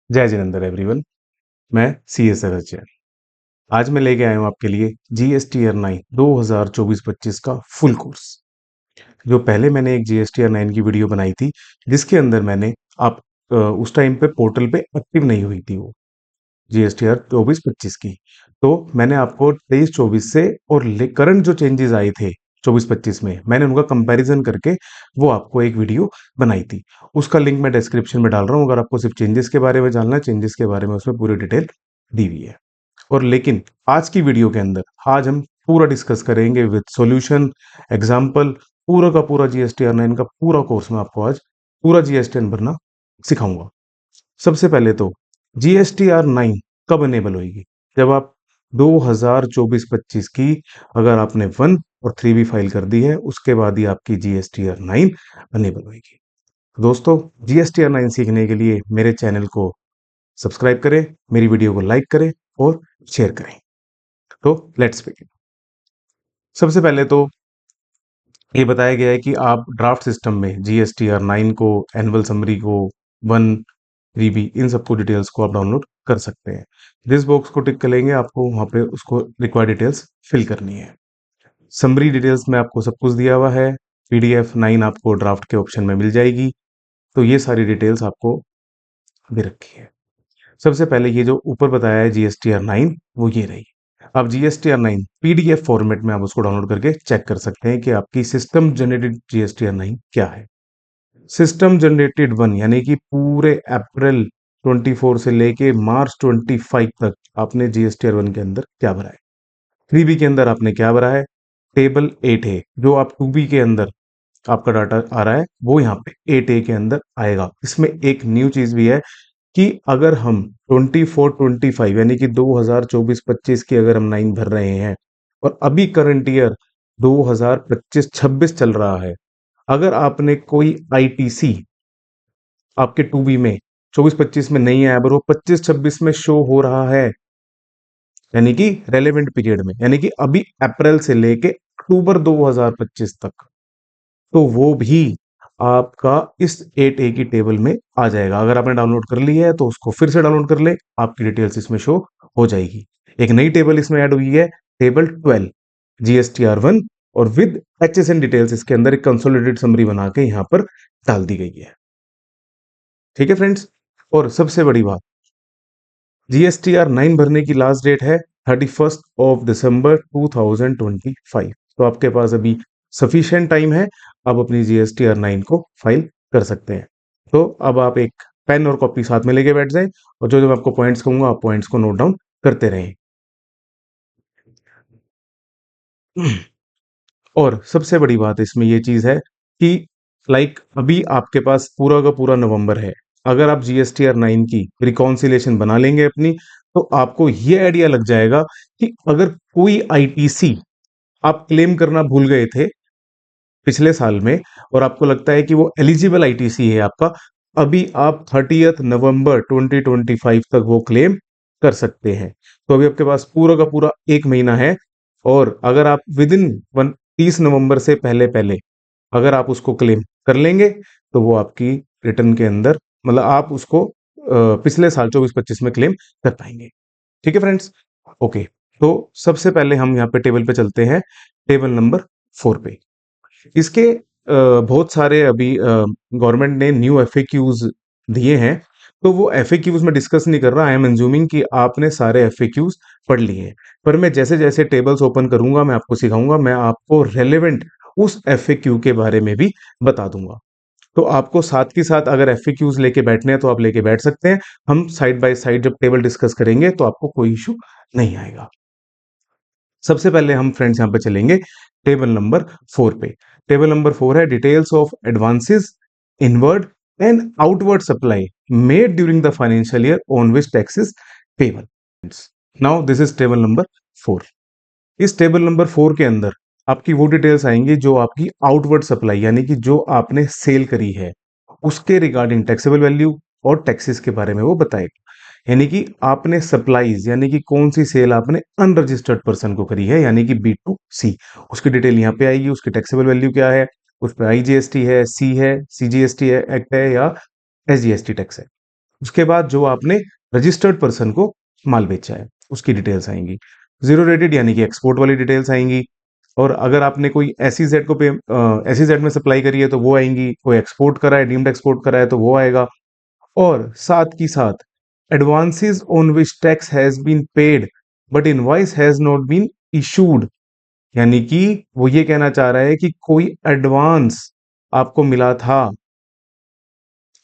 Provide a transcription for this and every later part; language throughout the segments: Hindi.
जय जिनेंद्र एवरीवन। मैं CS रचिया। आज मैं लेके आया हूँ आपके लिए GST R9 2024-25 का फुल कोर्स। जो पहले मैंने एक GST R9 की वीडियो बनाई थी, जिसके अंदर मैंने आप उस टाइम पे पोर्टल पे एक्टिव नहीं हुई थी वो GSTR 24-25 की। तो मैंने आपको 23-24 से और करंट जो चेंजेस आए थे 24-25 में, मैंने उनका कंपैरिजन करके वो आपको एक वीडियो बनाई थी। उसका लिंक मैं डिस्क्रिप्शन में डाल रहा हूँ। अगर आपको सिर्फ चेंजेस के बारे में जानना है, चेंजेस के बारे में उसमें पूरी डिटेल दी हुई है। और लेकिन आज की वीडियो के अंदर आज हम पूरा डिस्कस करेंगे विद सॉल्यूशन, एग्जाम्पल, पूरा का पूरा GST R9 का पूरा कोर्स मैं आपको आज पूरा GST भरना सिखाऊंगा। सबसे पहले तो GSTR9 कब अनेबल होगी? जब आप 2024-25 की अगर आपने 1 और 3 भी फाइल कर दी है, उसके बाद ही आपकी GSTR9 अनेबल होगी। दोस्तों, GSTR9 सीखने के लिए मेरे चैनल को सब्सक्राइब करें, मेरी वीडियो को लाइक करें और शेयर करें। तो लेट्स बिगिन। सबसे पहले तो ये बताया गया है कि आप ड्राफ्ट सिस्टम में GSTR9 को, एनुअल समरी को, 1 3B इन सबको डिटेल्स को आप डाउनलोड कर सकते हैं। जिस बॉक्स को टिक करेंगे आपको वहाँ पे उसको रिक्वायर्ड डिटेल्स फिल करनी है। समरी डिटेल्स में आपको सब कुछ दिया हुआ है। PDF 9 आपको ड्राफ्ट के ऑप्शन में मिल जाएगी। तो ये सारी डिटेल्स आपको दे रखी है। सबसे पहले ये जो ऊपर बताया है GSTR9 वो ये रही। अब GSTR9 PDF फॉर्मेट में आप उसको डाउनलोड करके चेक कर सकते हैं कि आपकी सिस्टम जनरेटेड GSTR9 क्या है। सिस्टम जनरेटेड 1 यानी कि पूरे अप्रैल 24 से लेके मार्च 25 तक आपने GSTR1 के अंदर क्या भरा है, 3B के अंदर आपने क्या भरा है। टेबल 8 है जो आप 2B के अंदर आपका डाटा आ रहा है वो यहाँ पे 8A के अंदर आएगा। इसमें एक न्यू चीज भी है कि अगर हम 24-25 यानी कि 2024-25 की अगर हम 9 भर रहे हैं और अभी करंट ईयर 2025-26 चल रहा है, अगर आपने कोई ITC आपके 2B में 24-25 में नहीं आया, पर वो 25-26 में शो हो रहा है, यानी कि रेलेवेंट पीरियड में, यानी कि अभी अप्रैल से लेके अक्टूबर 2025 तक, तो वो भी आपका इस 8A की टेबल में आ जाएगा। अगर आपने डाउनलोड कर ली है तो उसको फिर से डाउनलोड कर ले, आपकी डिटेल्स इसमें शो हो जाएगी। एक नई टेबल इसमें ऐड हुई है, टेबल 12 GSTR1, और विद HSN डिटेल्स इसके अंदर एक कंसोलिडेटेड समरी बना के यहाँ पर डाल दी गई है। ठीक है फ्रेंड्स। और सबसे बड़ी बात, GSTR9 भरने की लास्ट डेट है 31 दिसंबर 2025। तो आपके पास अभी सफिशिएंट टाइम है, आप अपनी GSTR9 को फाइल कर सकते हैं। तो अब आप एक पेन और कॉपी साथ में लेके बैठ जाएं और जो जो मैं आपको पॉइंट्स कहूंगा आप पॉइंट्स को नोट डाउन करते रहें। और सबसे बड़ी बात इसमें ये चीज है कि अभी आपके पास पूरा का पूरा नवंबर है। अगर आप GSTR9 की रिकॉन्सिलेशन बना लेंगे अपनी, तो आपको ये आइडिया लग जाएगा कि अगर कोई ITC आप क्लेम करना भूल गए थे पिछले साल में और आपको लगता है कि वो एलिजिबल ITC है आपका, अभी आप 30 नवंबर 2025 तक वो क्लेम कर सकते हैं। तो अभी आपके पास पूरा का पूरा 1 महीना है। और अगर आप विद इन 30 नवंबर से पहले पहले अगर आप उसको क्लेम कर लेंगे, तो वो आपकी रिटर्न के अंदर, मतलब आप उसको पिछले साल 24-25 में क्लेम कर पाएंगे। ठीक है फ्रेंड्स। ओके। तो सबसे पहले हम यहाँ पे टेबल पे चलते हैं, टेबल नंबर 4 पे। इसके बहुत सारे अभी गवर्नमेंट ने न्यू FAQs दिए हैं, तो वो FAQs में डिस्कस नहीं कर रहा। आई एम एंज्यूमिंग कि आपने सारे FAQs पढ़ लिए हैं, पर मैं जैसे जैसे टेबल्स ओपन करूंगा मैं आपको सिखाऊंगा, मैं आपको रेलेवेंट उस FAQ के बारे में भी बता दूंगा। तो आपको साथ के साथ अगर FAQs लेके बैठने हैं तो आप लेके बैठ सकते हैं। हम साइड बाय साइड जब टेबल डिस्कस करेंगे तो आपको कोई इशू नहीं आएगा। सबसे पहले हम फ्रेंड्स यहाँ पे चलेंगे टेबल नंबर 4 पे। टेबल नंबर 4 है details of advances inward and outward supply made during the financial year on which taxes payable. Now this is table number 4। इस टेबल नंबर 4 के अंदर आपकी वो डिटेल्स आएंगी जो आपकी आउटवर्ड सप्लाई यानी कि जो आपने सेल करी है उसके रिगार्डिंग टैक्सेबल वैल्यू और टैक्सेस के बारे में वो बताएगा। यानी कि आपने सप्लाईज यानी कि कौन सी सेल आपने अनरजिस्टर्ड पर्सन को करी है, यानी कि B2C, उसकी डिटेल यहाँ पे आएगी। उसकी टैक्सेबल वैल्यू क्या है, उस पर IGST है, C है, CGST है एक्ट है, या SGST टैक्स है। उसके बाद जो आपने रजिस्टर्ड पर्सन को माल बेचा है उसकी डिटेल्स आएंगी। जीरो रेटेड यानी कि एक्सपोर्ट वाली डिटेल्स आएंगी। और अगर आपने कोई एसईजेड को पे एसईजेड में सप्लाई करी है तो वो आएंगी, कोई एक्सपोर्ट करा है, डीम्ड एक्सपोर्ट करा है तो वो आएगा। और साथ की साथ advances on which tax has been paid but invoice has not been issued, यानी कि वो ये कहना चाह रहा है कि कोई एडवांस आपको मिला था,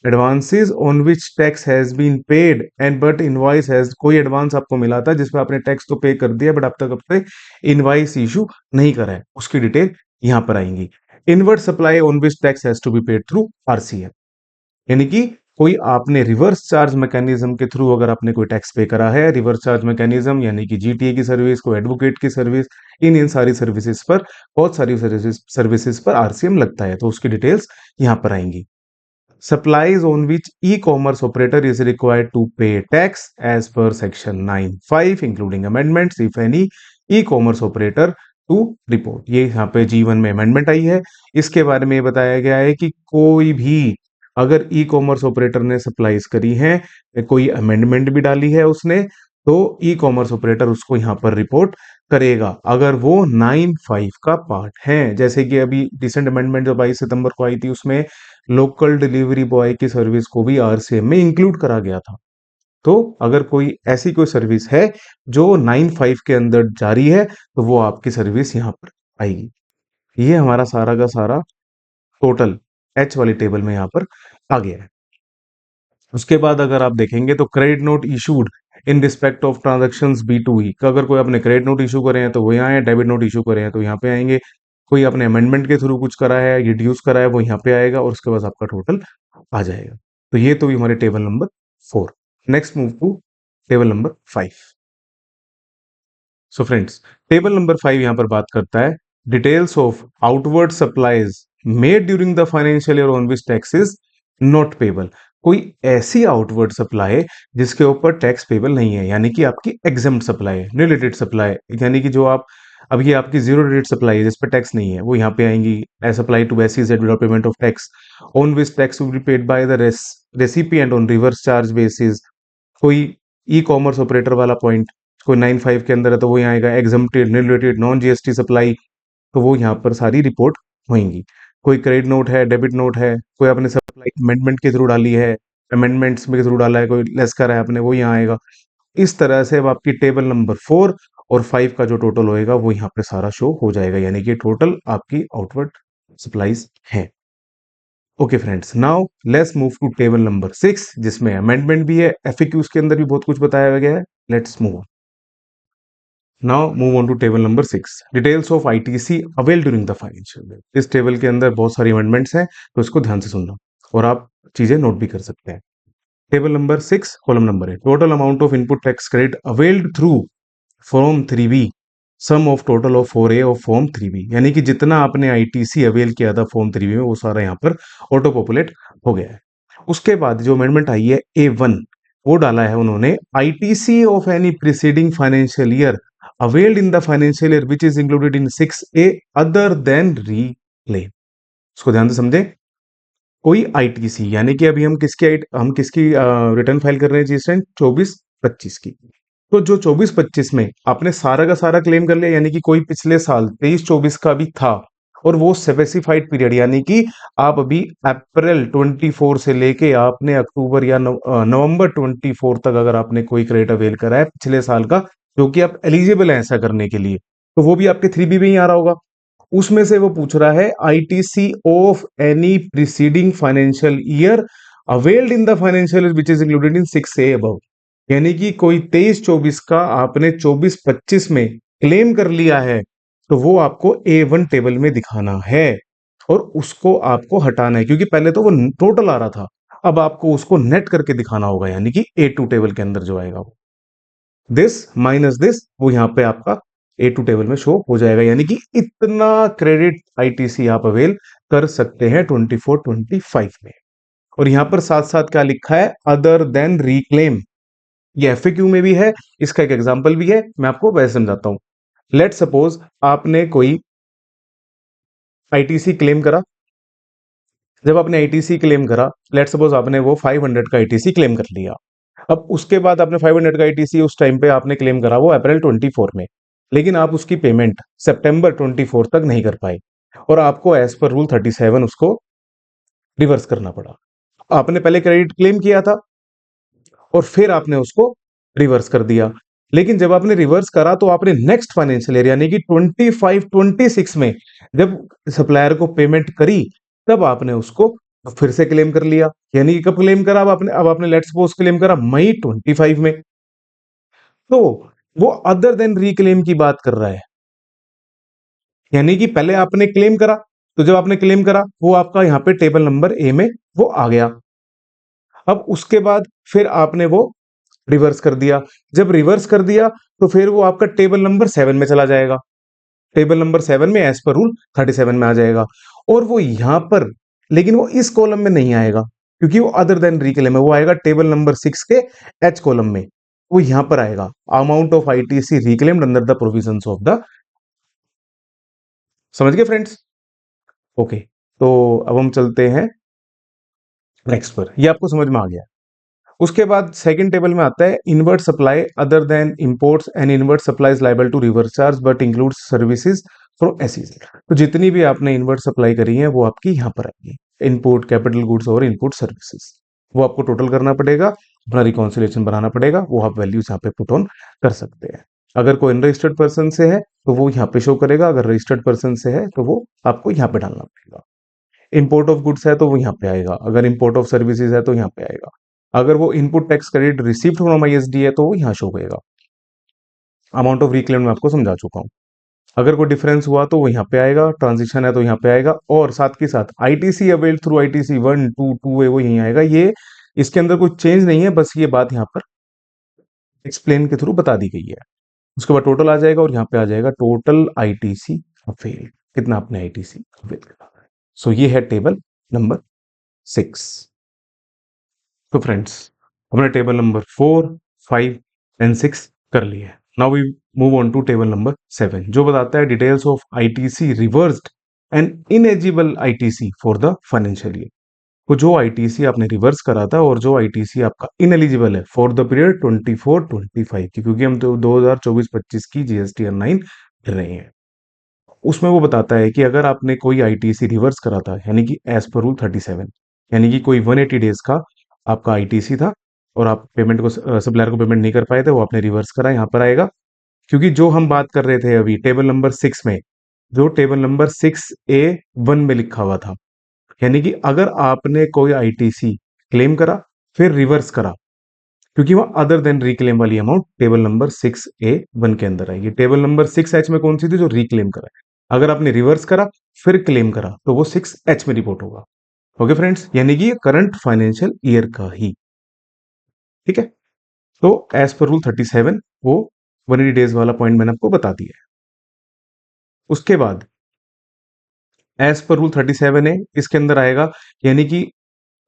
advances on which tax has been paid and but invoice has, कोई एडवांस आपको मिला था जिसपे आपने टैक्स तो पे कर दिया बट अब तक इनवॉइस इशू नहीं करा है, उसकी डिटेल यहां पर आएंगी। Inward supply on which tax has to be paid through RCF, यानी कि कोई आपने रिवर्स चार्ज मैकेनिज्म के थ्रू अगर आपने कोई टैक्स पे करा है, रिवर्स चार्ज मैकेनिज्म यानी कि जीटीए की सर्विस, कोई एडवोकेट की सर्विस, इन सारी सर्विसेज पर, बहुत सारी सर्विसेज पर आरसीएम लगता है, तो उसकी डिटेल्स यहां पर आएंगी। Supplies on which e-commerce operator is required to pay tax as per section 9(5) including amendments if any e-commerce operator to report। ये यहाँ पे G1 में अमेंडमेंट आई है। इसके बारे में बताया गया है कि कोई भी अगर ई कॉमर्स ऑपरेटर ने सप्लाईज करी है, कोई अमेंडमेंट भी डाली है उसने, तो ई कॉमर्स ऑपरेटर उसको यहाँ पर रिपोर्ट करेगा अगर वो 9(5) का पार्ट है। जैसे कि अभी रिसेंट अमेंडमेंट जो 22 सितंबर को आई थी उसमें लोकल डिलीवरी बॉय की सर्विस को भी आरसीएम में इंक्लूड करा गया था। तो अगर कोई ऐसी कोई सर्विस है जो 9(5) के अंदर जारी है तो वो आपकी सर्विस यहाँ पर आएगी। ये हमारा सारा का सारा टोटल एच वाली टेबल में यहाँ पर आ गया है। उसके बाद अगर आप देखेंगे तो credit note issued in respect of transactions B2E का, अगर कोई अपने क्रेडिट नोट इशू करे हैं तो वो यहाँ है, डेबिट नोट इशू करे हैं तो यहाँ पे आएंगे, कोई अपने अमेंडमेंट के थ्रू कुछ करा है, रिड्यूस करा है, वो यहाँ पे आएगा और उसके बाद आपका टोटल आ जाएगा। तो ये तो भी हमारे table number 4। Next move to table number 5। So friends, table number 5 यहाँ पर बात करता है details of outward supplies made during the financial year on which tax is not payable. कोई ऐसी आउटवर्ड सप्लाई जिसके ऊपर टैक्स पेबल नहीं है, यानी कि आपकी एग्जम्प्ट सप्लाई है, रिलेटेड सप्लाई, यानी कि जो आप अब ये आपकी जीरो रेट सप्लाई है जिस पे टैक्स नहीं है, वो यहाँ पे आएंगी। As apply to SEZ without payment of tax on which tax will be paid by the recipient on reverse charge basis. कोई ई कॉमर्स ऑपरेटर वाला पॉइंट कोई 9(5) के अंदर है तो वो यहाँ आएगा exempted, related, non GST supply, तो वो यहाँ पर सारी रिपोर्ट होंगी। कोई क्रेडिट नोट है, डेबिट नोट है, कोई आपने सप्लाई अमेंडमेंट के थ्रू डाली है, अमेंडमेंट्स के थ्रू डाला है, कोई लेस करा है आपने, वो यहाँ आएगा। इस तरह से अब आपकी टेबल नंबर 4 और 5 का जो टोटल होएगा वो यहाँ पे सारा शो हो जाएगा, यानी कि टोटल आपकी आउटवर्ड सप्लाईज है। Okay friends, now let's move to table number 6 जिसमें अमेंडमेंट भी है, एफएक्यूज के अंदर भी बहुत कुछ बताया गया है। Let's move. Now move on to table number 6, details of ITC avail during the financial year. इस टेबल के अंदर बहुत सारी अमेंडमेंट्स हैं तो इसको ध्यान से सुनना और आप चीजें नोट भी कर सकते हैं। टेबल नंबर 6 कॉलम नंबर है total amount of input tax credit availed through form 3B sum of total of 4A of form 3B, यानी कि जितना आपने आईटीसी अवेल किया था फॉर्म 3B में वो सारा यहाँ पर ऑटो पॉपुलेट हो गया है। उसके बाद जो अमेंडमेंट आई है A1, वो डाला है उन्होंने ITC of any preceding financial year availed in the financial year which is included in 6A other than reclaim. उसको ध्यान से समझे। कोई आईटीसी यानी कि अभी हम किसकी रिटर्न फाइल कर रहे हैं, जी 24-25 की। तो जो 24-25 में आपने सारा का सारा क्लेम कर लिया, यानी कि कोई पिछले साल 23-24 का भी था और वो स्पेसिफाइड पीरियड, यानी कि आप अभी अप्रैल 24 से लेके आपने अक्टूबर या नवंबर 24 तक अगर आपने कोई क्रेडिट अवेल करा है पिछले साल का, जो कि आप एलिजिबल हैं ऐसा करने के लिए, तो वो भी आपके 3B में ही आ रहा होगा। उसमें से वो पूछ रहा है ITC of any preceding financial year availed in the financial year which is included in 6A above, यानी कि कोई 23-24 का आपने 24-25 में क्लेम कर लिया है तो वो आपको A1 टेबल में दिखाना है और उसको आपको हटाना है, क्योंकि पहले तो वो टोटल आ रहा था, अब आपको उसको नेट करके दिखाना होगा, यानी कि A2 टेबल के अंदर जो आएगा वो दिस माइनस दिस, वो यहाँ पे आपका A2 टेबल में शो हो जाएगा, यानी कि इतना क्रेडिट आईटीसी आप अवेल कर सकते हैं 24-25 में। और यहां पर साथ साथ क्या लिखा है, अदर देन रिक्लेम, ये एफएक्यू में भी है, इसका एक एग्जांपल भी है, मैं आपको वैसे समझाता हूं। लेट सपोज आपने कोई आईटीसी क्लेम करा जब आपने आईटीसी क्लेम करा, लेट सपोज आपने वो 500 का आईटीसी क्लेम कर लिया। अब उसके बाद आपने 500 का आईटीसी उस टाइम पे आपने क्लेम करा वो अप्रैल 24 में, लेकिन आप उसकी पेमेंट सितंबर 24 तक नहीं कर पाए और आपको एज पर रूल 37 उसको रिवर्स करना पड़ा। आपने पहले क्रेडिट क्लेम किया था और फिर आपने उसको रिवर्स कर दिया, लेकिन जब आपने रिवर्स करा तो आपने नेक्स्ट फाइनेंशियल ईयर यानी कि 25-26 में जब सप्लायर को पेमेंट करी, तब आपने उसको फिर से क्लेम कर लिया। यानी कि कब क्लेम करा? अब आपने लेट्स सपोज क्लेम करा मई 25 में। तो वो अदर देन रीक्लेम की बात कर रहा है, यानी कि पहले आपने क्लेम करा, तो जब आपने क्लेम करा वो आपका यहां पे टेबल नंबर ए में वो आ गया। अब उसके बाद फिर आपने वो रिवर्स कर दिया। जब रिवर्स कर दिया तो फिर वो आपका टेबल नंबर 7 में चला जाएगा। टेबल नंबर 7 में एज पर रूल 37 में आ जाएगा और वो यहां पर, लेकिन वो इस कॉलम में नहीं आएगा क्योंकि वो अदर देन रीक्लेम है। वो आएगा टेबल नंबर 6 के एच कॉलम में। वो यहां पर आएगा amount of ITC reclaimed under the provisions of the. समझ गए फ्रेंड्स? ओके, तो अब हम चलते हैं नेक्स्ट पर। ये आपको समझ में आ गया। उसके बाद सेकंड टेबल में आता है inward supply other than imports and inward supply is liable to reverse charge but includes services from SEZ. तो जितनी भी आपने इनवर्ट सप्लाई करी है वो आपकी यहां पर आएगी, इनपुट कैपिटल गुड्स और इनपुट सर्विसेज। वो आपको टोटल करना पड़ेगा, अपना रिकॉन्सिलेशन बनाना पड़ेगा, वो आप वैल्यूज यहाँ पे पुट ऑन कर सकते हैं। अगर कोई अनरजिस्टर्ड पर्सन से है तो वो यहाँ पे शो करेगा, अगर रजिस्टर्ड पर्सन से है तो वो आपको यहाँ पे डालना पड़ेगा। इंपोर्ट ऑफ गुड्स है तो वो यहाँ पे आएगा, अगर इंपोर्ट ऑफ सर्विसेज है तो यहाँ पे आएगा, अगर वो input tax credit received from ISD है तो वो यहाँ शो होएगा। अमाउंट ऑफ रिक्लेम मैं आपको समझा चुका हूँ। अगर कोई डिफरेंस हुआ तो वो यहाँ पे आएगा, ट्रांजिशन है तो यहाँ पे आएगा, और साथ के साथ आईटीसी अवेल्ड थ्रू आईटीसी 1 2 2 है वो यहीं आएगा। ये इसके अंदर कोई चेंज नहीं है, बस ये बात यहाँ पर एक्सप्लेन के थ्रू बता दी गई है। उसके बाद टोटल आ जाएगा और यहाँ पे आ जाएगा टोटल आईटीसी अवेल, कितना आपने आईटीसी अवेल करा। सो ये है टेबल नंबर 6। तो फ्रेंड्स, हमने टेबल नंबर 4, 5 एंड 6 कर लिया है। Now we move on to table number 7 जो बताता है details of ITC reversed and ineligible ITC for the financial year. तो जो आईटीसी आपने रिवर्स करा था और जो आईटीसी आपका इनएलिजिबल है फॉर द पीरियड 24-25 की, क्योंकि हम तो 2024-25 की जीएसटी 9 कर रहे हैं, उसमें वो बताता है कि अगर आपने कोई आईटीसी रिवर्स करा था यानी कि एज पर रूल 37, यानी कि कोई 180 डेज का आपका आईटीसी था और आप पेमेंट को सप्लायर को पेमेंट नहीं कर पाए थे, वो आपने रिवर्स करा, यहाँ पर आएगा। क्योंकि जो हम बात कर रहे थे अभी टेबल नंबर 6 में, जो टेबल नंबर 6A1 में लिखा हुआ था, यानी कि अगर आपने कोई आईटीसी क्लेम करा फिर रिवर्स करा, क्योंकि वो अदर देन रिक्लेम वाली अमाउंट टेबल नंबर 6A1 के अंदर आएगी। टेबल नंबर 6H में कौन सी थी? जो रिक्लेम करा है। अगर आपने रिवर्स करा फिर क्लेम करा तो वो 6H में रिपोर्ट होगा। ओके फ्रेंड्स, यानी कि करंट फाइनेंशियल ईयर का ही, ठीक है। तो एज पर रूल 37 वो 180 डेज वाला पॉइंट मैंने आपको बता दिया है। उसके बाद एज पर रूल 37A इसके अंदर आएगा, यानी कि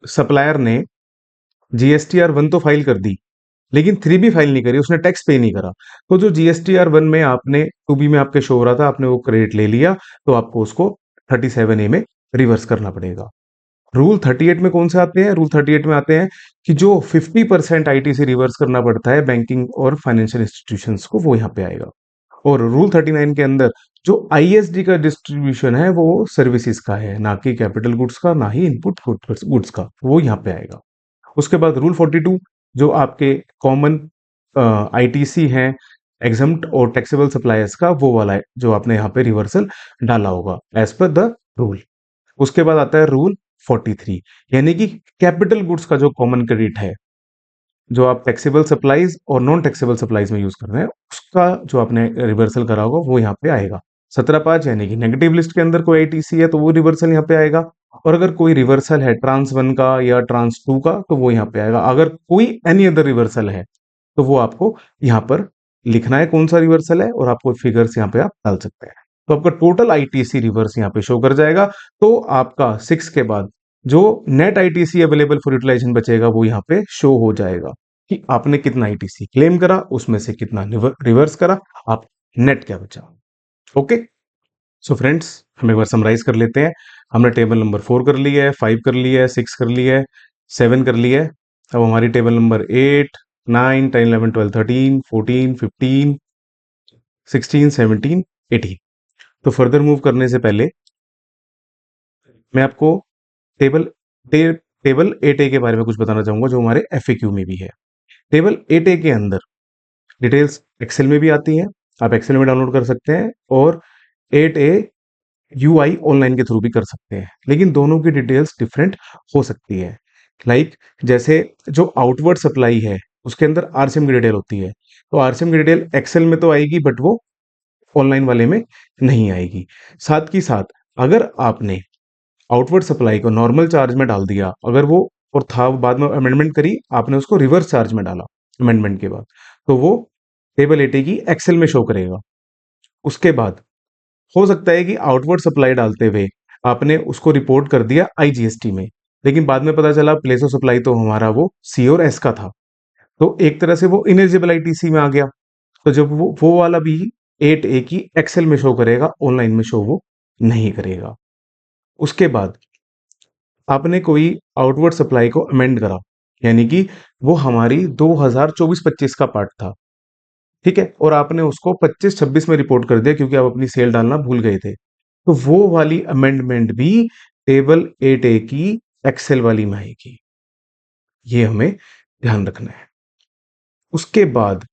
सप्लायर ने जीएसटीआर 1 तो फाइल कर दी लेकिन 3B फाइल नहीं करी, उसने टैक्स पे नहीं करा। तो जो जीएसटीआर 1 में आपने 2B में आपके शो हो रहा था, आपने वो क्रेडिट ले लिया, तो आपको उसको 37A में रिवर्स करना पड़ेगा। रूल 38 में कौन से आते हैं? रूल 38 में आते हैं कि जो 50% आईटीसी रिवर्स करना पड़ता है बैंकिंग और फाइनेंशियल इंस्टीट्यूशंस को, वो यहाँ पे आएगा। और रूल 39 के अंदर जो आईएसडी का डिस्ट्रीब्यूशन है वो सर्विसेज का है, ना कि कैपिटल गुड्स का, ना ही इनपुट गुड्स का, वो यहाँ पे आएगा। उसके बाद रूल 42 जो आपके कॉमन आईटीसी हैं एग्जम्प्ट और टैक्सेबल सप्लायर्स का, वो वाला है जो आपने यहाँ पे रिवर्सल डाला होगा एज पर द रूल। उसके बाद आता है रूल 43, यानी कि कैपिटल गुड्स का जो कॉमन क्रेडिट है, जो आप टैक्सेबल सप्लाईज और नॉन टैक्सेबल सप्लाईज में यूज कर रहे हैं, उसका जो आपने रिवर्सल करा होगा वो यहाँ पे आएगा। 17(5) यानी कि नेगेटिव लिस्ट के अंदर कोई आईटीसी है तो वो रिवर्सल यहाँ पे आएगा, और अगर कोई रिवर्सल है ट्रांस 1 का या ट्रांस 2 का तो वो यहाँ पे आएगा। अगर कोई एनी अदर रिवर्सल है तो वो आपको यहाँ पर लिखना है कौन सा रिवर्सल है, और आपको फिगर्स यहाँ पे आप डाल सकते हैं। तो आपका टोटल आईटीसी रिवर्स यहाँ पे शो कर जाएगा। तो आपका 6 के बाद जो net ITC available for utilization बचेगा वो यहाँ पे शो हो जाएगा कि आपने कितना आईटीसी क्लेम करा, उसमें से कितना रिवर्स करा, आप नेट क्या बचा। ओके, सो फ्रेंड्स, हम एक बार समराइज कर लेते हैं। हमने टेबल नंबर 4 कर लिया है, 5 कर लिया है, 6 कर लिया है, 7 कर लिया है। अब हमारी टेबल नंबर 8, 9, 10, 11, 12, 13, 14, 15, 16, 17, 18। तो फर्दर मूव करने से पहले मैं आपको टेबल टेबल 8A के बारे में कुछ बताना चाहूंगा, जो हमारे एफएक्यू में भी है। टेबल 8A के अंदर डिटेल्स एक्सेल में भी आती हैं, आप एक्सेल में डाउनलोड कर सकते हैं, और 8A यूआई ऑनलाइन के थ्रू भी कर सकते हैं, लेकिन दोनों की डिटेल्स डिफरेंट हो सकती है। लाइक जैसे जो आउटवर्ड सप्लाई है, उसके अंदर आरसीएम की डिटेल होती है, तो आरसीएम की डिटेल एक्सेल में तो आएगी, बट वो ऑनलाइन वाले में नहीं आएगी। साथ ही साथ अगर आपने आउटवर्ड सप्लाई को नॉर्मल चार्ज में डाल दिया, अगर वो और था, बाद में अमेंडमेंट करी, आपने उसको रिवर्स चार्ज में डाला अमेंडमेंट के बाद, तो वो टेबल 8 की एक्सेल में शो करेगा। उसके बाद हो सकता है कि आउटवर्ड सप्लाई डालते हुए आपने उसको रिपोर्ट कर दिया आईजीएसटी में, लेकिन बाद में पता चला प्लेस ऑफ सप्लाई तो हमारा वो सी और एस का था, तो एक तरह से वो इनेजिबल आईटीसी में आ गया। तो जब वो वाला भी 8A की एक्सेल में शो करेगा, ऑनलाइन में शो वो नहीं करेगा। उसके बाद आपने कोई आउटवर्ड सप्लाई को अमेंड करा, यानी कि वो हमारी 2024-25 का पार्ट था, ठीक है, और आपने उसको 25-26 में रिपोर्ट कर दिया क्योंकि आप अपनी सेल डालना भूल गए थे, तो वो वाली अमेंडमेंट भी टेबल 8A की एक्सेल वाली में आएगी। ये हमें ध्यान रखना है। उसके बाद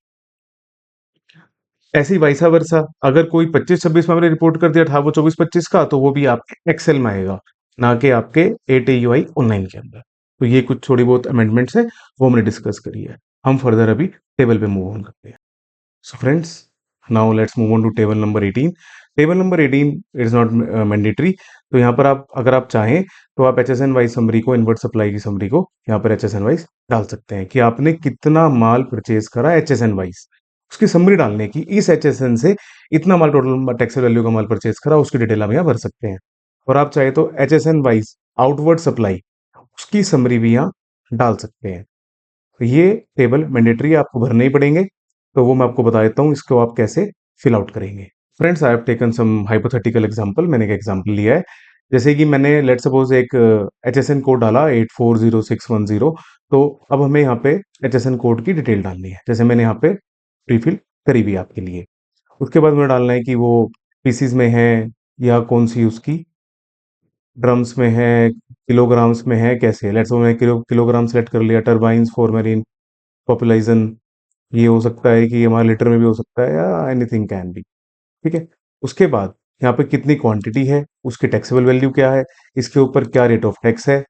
ऐसे ही वाइसा वर्सा, अगर कोई 25-26 में हमने रिपोर्ट कर दिया था वो 24-25 का, तो वो भी आपके एक्सेल में आएगा, ना कि आपके 8AUI ऑनलाइन के अंदर। तो ये कुछ थोड़ी बहुत अमेंडमेंट्स है, वो हमने डिस्कस करी है। हम फर्दर अभी टेबल पे मूव ऑन करते हैं। So friends, now let's move on to table number 18. Table number 18 is not mandatory. तो यहाँ पर आप, अगर आप चाहें तो आप H S N wise summary को, इनवर्ट सप्लाई की समरी को यहाँ पर एच एस एन वाइज डाल सकते हैं कि आपने कितना माल परचेज करा एच एस एन वाइज, उसकी समरी डालने की, इस एच एस एन से इतना माल टोटल टैक्सेबल वैल्यू का माल परचेज करा, उसकी डिटेल आप यहाँ भर सकते हैं। और आप चाहे तो H S N wise outward supply, उसकी समरी भी यहाँ डाल सकते हैं। तो ये टेबल मैंडेटरी आपको भरने ही पड़ेंगे, तो वो मैं आपको बता देता हूँ इसको आप कैसे फिल आउट करेंगे। Friends, I have taken some hypothetical example. मैंने एक एग्जांपल लिया है, जैसे कि मैंने लेट सपोज एक एच एस एन कोड डाला 840610। तो अब हमें यहाँ पे एच एस एन कोड की डिटेल डालनी है, जैसे मैंने यहाँ पे प्रीफिल करी भी आपके लिए। उसके बाद मुझे डालना है कि वो पीसीज में है या कौन सी उसकी ड्रम्स में है, किलोग्राम्स में है, कैसे। लेट्स सपोज मैंने किलोग्राम सेलेक्ट कर लिया। टर्बाइंस फॉर मेरीन पॉपुलाइजन, ये हो सकता है कि हमारे लीटर में भी हो सकता है, या एनीथिंग कैन बी, ठीक है। उसके बाद यहाँ पे कितनी क्वांटिटी है, उसकी टैक्सेबल वैल्यू क्या है, इसके ऊपर क्या रेट ऑफ टैक्स है,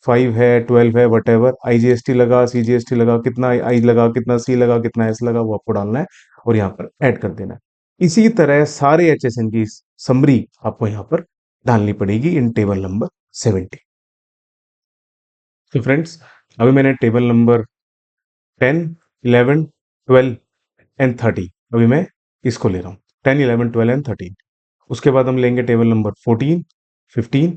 5 है, 12 है, वट एवर, आईजीएसटी लगा, सीजीएसटी लगा, कितना आई लगा, कितना सी लगा, कितना एस लगा, वो आपको डालना है और यहाँ पर ऐड कर देना है। इसी तरह सारे एचएसएन की समरी आपको यहाँ पर डालनी पड़ेगी इन टेबल नंबर 70। तो फ्रेंड्स, अभी मैंने टेबल नंबर 10, 11, 12 एंड 30, अभी मैं इसको ले रहा हूँ, 10, 11, 12 एंड 13। उसके बाद हम लेंगे टेबल नंबर 14, 15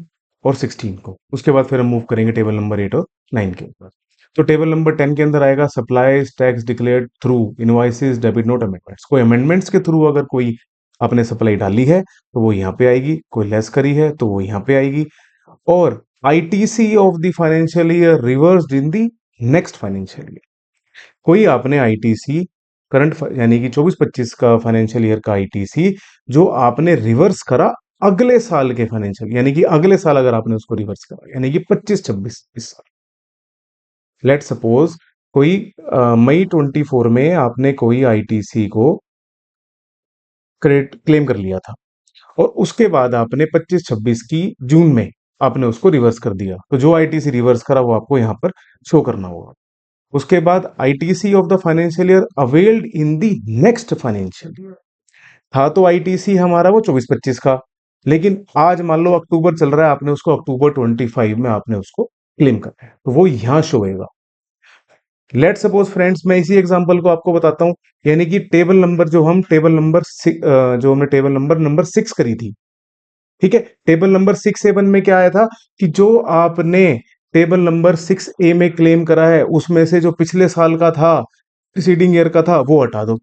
और 16 को। उसके बाद फिर हम मूव करेंगे टेबल नंबर 8 और 9 के ऊपर। तो टेबल नंबर 10 के अंदर आएगा supplies tax declared through invoices debit note amendments. कोई अमेंडमेंट्स के थ्रू अगर कोई आपने सप्लाई डाली है तो वो यहाँ पे आएगी, कोई लेस करी है तो वो यहाँ पे आएगी। और ITC of the financial year reversed in the next financial year. कोई आपने आईटीसी करंट यानी कि 24-25 का फाइनेंशियल ईयर का आईटीसी जो आपने रिवर्स करा अगले साल के फाइनेंशियल, यानी कि अगले साल अगर आपने उसको रिवर्स करा, यानी कि 25-26 इस साल। लेट सपोज कोई मई 24 में आपने कोई आईटीसी को क्रेडिट क्लेम कर लिया था, और उसके बाद आपने 25-26 की जून में आपने उसको रिवर्स कर दिया, तो जो आईटीसी रिवर्स करा वो आपको यहाँ पर शो करना होगा। उसके बाद ITC of the financial year availed in the next financial year. था तो आईटीसी हमारा वो 24-25 का, लेकिन आज मान लो अक्टूबर चल रहा है, आपने उसको अक्टूबर 25 में आपने उसको क्लेम करना है, तो वो यहां शो होगा। लेट सपोज फ्रेंड्स, मैं इसी एग्जांपल को आपको बताता हूं, यानी कि टेबल नंबर जो हम टेबल नंबर जो हमने टेबल नंबर 6 करी थी, ठीक है। टेबल नंबर 6A1 में क्या आया था कि जो आपने टेबल नंबर 6A में क्लेम करा है उसमें से जो पिछले साल का था, प्रीसीडिंग ईयर का था, वो हटा दो।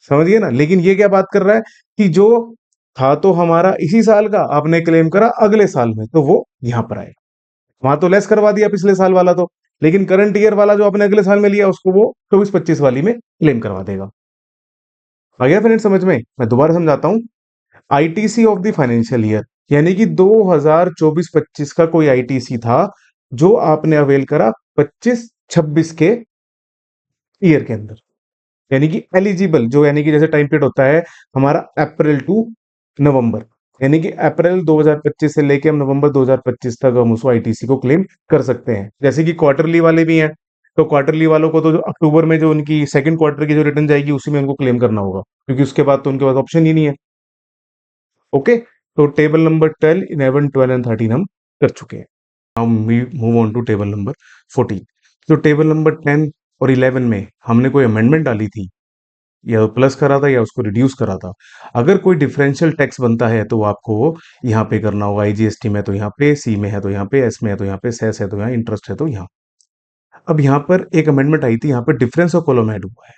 समझिए ना। लेकिन ये क्या बात कर रहा है कि जो था तो हमारा इसी साल का, आपने क्लेम करा अगले साल में, तो वो यहां पर आएगा। वहां तो लेस करवा दिया पिछले साल वाला तो, लेकिन करंट ईयर वाला जो आपने अगले साल में लिया उसको वो 24-25 वाली में क्लेम करवा देगा। आ गया फ्रेंड समझ में? मैं दोबारा समझाता हूँ। ITC of the financial year, यानी कि 2024-25 का कोई आईटीसी था जो आपने अवेल करा 25-26 के ईयर के अंदर, यानी कि एलिजिबल जो, यानी कि जैसे टाइम पीरियड होता है हमारा अप्रैल टू नवंबर, यानी कि अप्रैल 2025 से लेके हम नवंबर 2025 तक हम उसको आईटीसी को क्लेम कर सकते हैं। जैसे कि क्वार्टरली वाले भी हैं, तो क्वार्टरली वालों को तो जो अक्टूबर में जो उनकी सेकंड क्वार्टर की जो रिटर्न जाएगी उसी में उनको क्लेम करना होगा, क्योंकि उसके बाद तो उनके पास ऑप्शन ही नहीं है। ओके, तो टेबल नंबर 12, 11, 12 एंड 13 हम कर चुके हैं। Now move on to table number 14। तो टेबल नंबर 10 और 11 में हमने कोई अमेंडमेंट डाली थी, या प्लस करा था या उसको रिड्यूस करा था। अगर कोई डिफरेंशियल टैक्स बनता है तो आपको यहाँ पे करना होगा। आईजीएसटी में तो यहाँ पे, सी में है तो यहाँ पे, एस में है तो यहाँ पे, सेस है तो यहाँ, इंटरेस्ट है तो यहाँ। अब यहाँ पर एक अमेंडमेंट आई थी, यहाँ पर डिफरेंस ऑफ कॉलम ऐड हुआ है,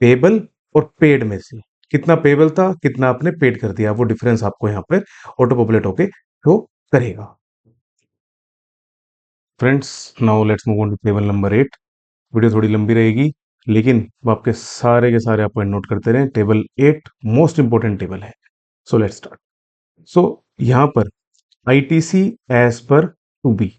पेबल और पेड में से कितना पेबल था कितना आपने पेड कर दिया, वो डिफरेंस आपको यहाँ पर ऑटो पॉपुलेट होके शो करेगा। Friends, now let's move on to table number 8। Video थोड़ी लंबी रहेगी, लेकिन वो आपके सारे के सारे पॉइंट नोट करते रहें। टेबल 8 मोस्ट इंपोर्टेंट टेबल है। So let's start. सो यहाँ पर ITC as per to be,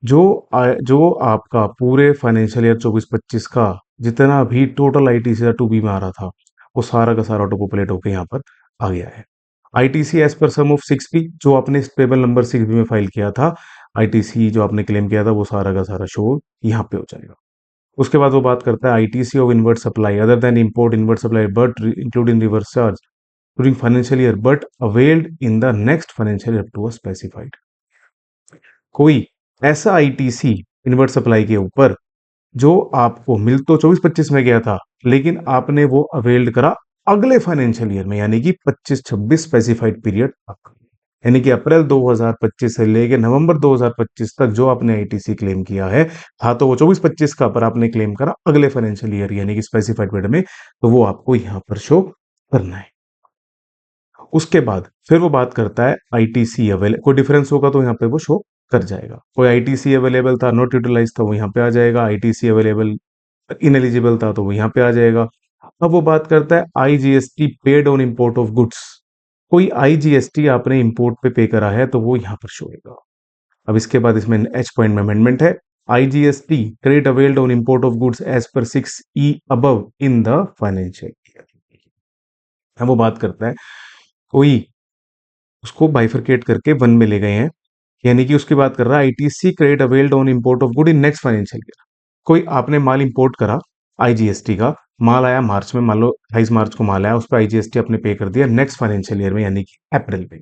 जो आपका पूरे फाइनेंशियल ईयर 24-25 का जितना भी टोटल आईटीसी टू बी में आ रहा था, वो सारा का सारा ऑटो पॉपुलेट होकर यहाँ पर आ गया है। आईटीसी एज पर सम ऑफ 6 बी, जो आपने टेबल नंबर 6 बी में फाइल किया था, आईटीसी जो आपने क्लेम किया था वो सारा का सारा शो यहाँ पे हो जाएगा। उसके बाद वो बात करता है ITC of inward supply other than import inward supply but including reverse charge during financial year but availed in the next financial year to a specified. कोई ऐसा आईटीसी इनवर्ट सप्लाई के ऊपर जो आपको मिल तो 24-25 में गया था, लेकिन आपने वो अवेल्ड करा अगले फाइनेंशियल ईयर में, यानी कि 25-26 स्पेसिफाइड पीरियड तक, यानी कि अप्रैल 2025 से लेके नवंबर 2025 तक जो आपने आईटीसी क्लेम किया है, था तो वो 24-25 का, पर आपने क्लेम करा अगले फाइनेंशियल ईयर यानी कि स्पेसिफाइड पीरियड में, तो वो आपको यहाँ पर शो करना है। उसके बाद फिर वो बात करता है आईटीसी अवेलेबल, कोई डिफरेंस होगा तो यहाँ पे वो शो कर जाएगा। कोई आईटीसी अवेलेबल था नॉट यूटिलाइज था वो यहाँ पे आ जाएगा, आईटीसी अवेलेबल इनएलिजिबल था तो वो यहाँ पे आ जाएगा। अब वो बात करता है IGST paid on import of goods, कोई आईजीएसटी आपने इंपोर्ट पे पे करा है तो वो यहाँ पर शो होगा। अब इसके बाद इसमें एच पॉइंट में अमेंडमेंट है, IGST credit availed on import of goods as per 6E above in the financial year. अब वो बात करता है कोई उसको बाइफरकेट करके वन में ले गए हैं, यानी कि उसकी बात कर रहा है ITC credit availed on import of good in next financial year. कोई आपने माल इंपोर्ट करा, आईजीएसटी का माल आया मार्च में, मान लो 28 मार्च को माल आया, उस पर आईजीएसटी आपने पे कर दिया नेक्स्ट फाइनेंशियल ईयर में यानी कि अप्रैल में,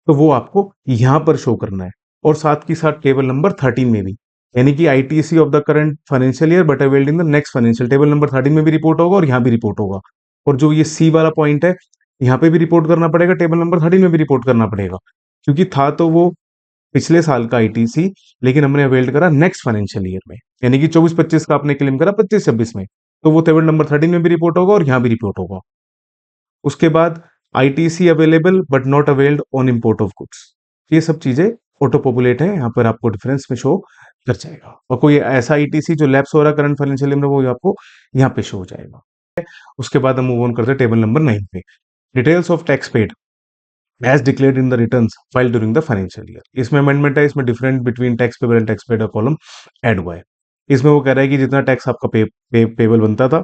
तो वो आपको यहां पर शो करना है। और साथ की साथ टेबल नंबर 13 में भी, यानी कि ITC of the current financial year but availed in the next financial, table number 13 में भी रिपोर्ट होगा और यहाँ भी रिपोर्ट होगा। और जो ये सी वाला पॉइंट है, यहाँ पे भी रिपोर्ट करना पड़ेगा, टेबल नंबर 13 में भी रिपोर्ट करना पड़ेगा, क्योंकि था तो वो पिछले साल का आईटीसी, लेकिन हमने अवेल्ड करा नेक्स्ट फाइनेंशियल ईयर में, यानी कि 24-25 का आपने क्लेम करा 25-26 में, तो वो टेबल नंबर 13 में भी रिपोर्ट होगा और यहाँ भी रिपोर्ट होगा। उसके बाद ITC available but not availed on import of goods, ये सब चीजें ऑटो पॉपुलेट है, यहाँ पर आपको डिफरेंस में शो कर जाएगा। और कोई ऐसा आईटीसी जो लैप्स हो रहा है करंट फाइनेंशियल ईयर में, वो आपको यहाँ पे शो हो जाएगा। उसके बाद हम मूव ऑन करते हैं टेबल नंबर 9 पे, details of tax paid as declared in the returns file during the financial year. इसमें अमेंडमेंट है, इसमें different between tax payable and tax paid का कॉलम ऐड हुआ है। इसमें वो कह रहा है कि जितना टैक्स आपका पेबल बनता था,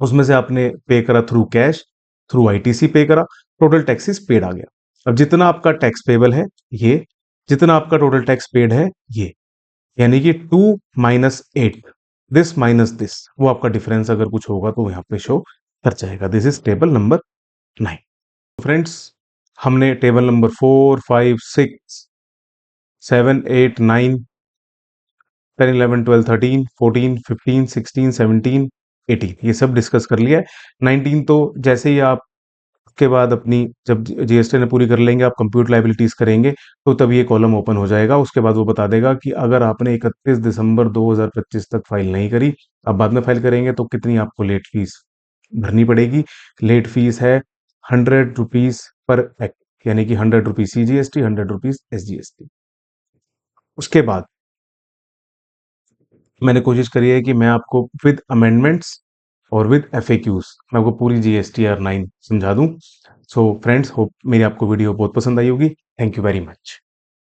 उसमें से आपने पे करा थ्रू कैश, थ्रू आईटीसी पे करा, टोटल टैक्सेस पेड आ गया। अब जितना आपका टैक्स पेबल है ये, जितना आपका टोटल टैक्स पेड है ये, यानी कि 2 - 8, दिस माइनस दिस, वो आपका डिफरेंस अगर कुछ होगा तो यहाँ पे शो कर जाएगा। This is table number 9। Friends, हमने टेबल नंबर 4, 5, 6, 7, 8, 9, 10, 11, 12, 13, 14, 15, 16, 17, 18 ये सब डिस्कस कर लिया है। 19 तो जैसे ही आप के बाद अपनी जब जीएसटी ने पूरी कर लेंगे, आप कंप्यूटर लाइबिलिटीज करेंगे, तो तब ये कॉलम ओपन हो जाएगा। उसके बाद वो बता देगा कि अगर आपने 31 दिसंबर 2025 तक फाइल नहीं करी, अब बाद में फाइल करेंगे तो कितनी आपको लेट फीस भरनी पड़ेगी। लेट फीस है 100 रुपीज पर एक्ट, यानी कि 100 रुपीज CGST, 100 रुपीज SGST। उसके बाद मैंने कोशिश करी है कि मैं आपको विद अमेंडमेंट्स और विद FAQs मैं आपको पूरी GSTR 9 समझा दूं। सो फ्रेंड्स, होप मेरी आपको वीडियो बहुत पसंद आई होगी। Thank you very much.